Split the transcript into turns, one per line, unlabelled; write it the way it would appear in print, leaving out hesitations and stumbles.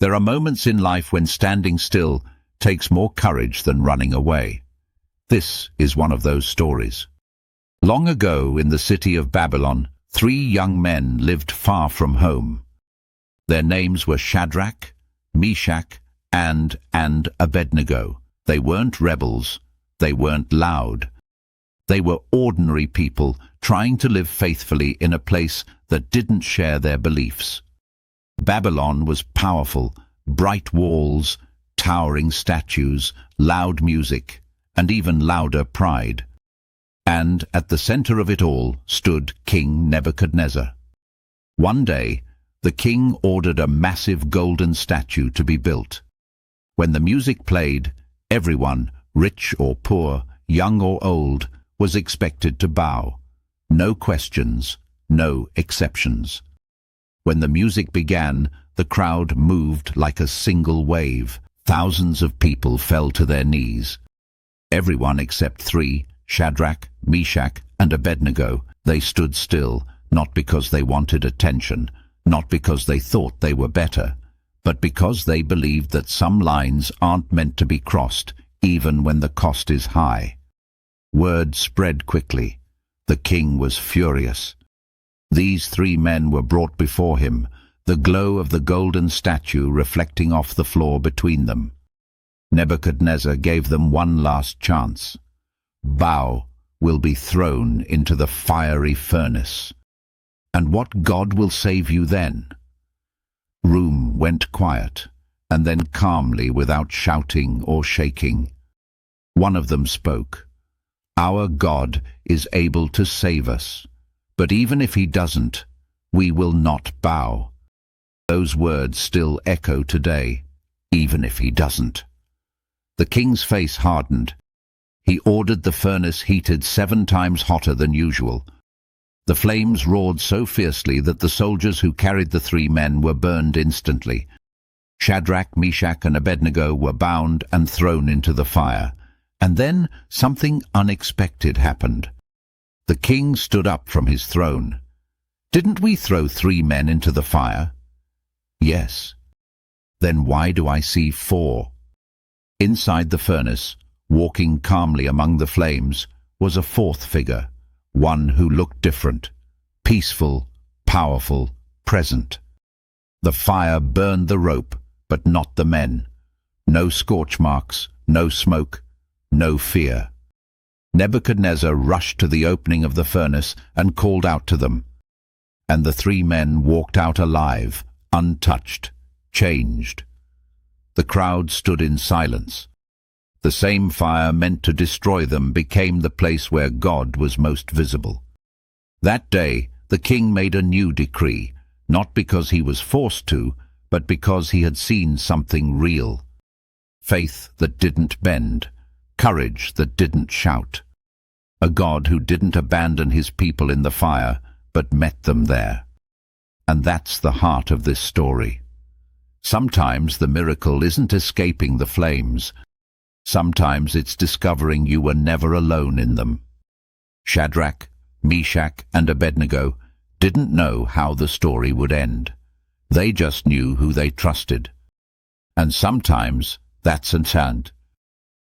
There are moments in life when standing still takes more courage than running away. This is one of those stories. Long ago in the city of Babylon, 3 young men lived far from home. Their names were Shadrach, Meshach, and Abednego. They weren't rebels. They weren't loud. They were ordinary people trying to live faithfully in a place that didn't share their beliefs. Babylon was powerful, bright walls, towering statues, loud music, and even louder pride. And at the center of it all stood King Nebuchadnezzar. One day, the king ordered a massive golden statue to be built. When the music played, everyone, rich or poor, young or old, was expected to bow. No questions, no exceptions. When the music began, the crowd moved like a single wave. Thousands of people fell to their knees. Everyone except 3, Shadrach, Meshach, and Abednego, they stood still, not because they wanted attention, not because they thought they were better, but because they believed that some lines aren't meant to be crossed, even when the cost is high. Word spread quickly. The king was furious. These 3 men were brought before him, the glow of the golden statue reflecting off the floor between them. Nebuchadnezzar gave them one last chance. Bow will be thrown into the fiery furnace. And what God will save you then? Room went quiet, and then calmly, without shouting or shaking. One of them spoke. Our God is able to save us, but even if he doesn't, we will not bow. Those words still echo today, even if he doesn't. The king's face hardened. He ordered the furnace heated 7 times hotter than usual. The flames roared so fiercely that the soldiers who carried the 3 men were burned instantly. Shadrach, Meshach, and Abednego were bound and thrown into the fire. And then something unexpected happened. The king stood up from his throne. Didn't we throw 3 men into the fire? Yes. Then why do I see 4? Inside the furnace, walking calmly among the flames, was a 4th figure, one who looked different, peaceful, powerful, present. The fire burned the rope, but not the men. No scorch marks, no smoke, no fear. Nebuchadnezzar rushed to the opening of the furnace and called out to them. And the 3 men walked out alive, untouched, changed. The crowd stood in silence. The same fire meant to destroy them became the place where God was most visible. That day, the king made a new decree, not because he was forced to, but because he had seen something real. Faith that didn't bend, courage that didn't shout. A God who didn't abandon his people in the fire, but met them there. And that's the heart of this story. Sometimes the miracle isn't escaping the flames. Sometimes it's discovering you were never alone in them. Shadrach, Meshach, and Abednego didn't know how the story would end. They just knew who they trusted. And sometimes that's a chant.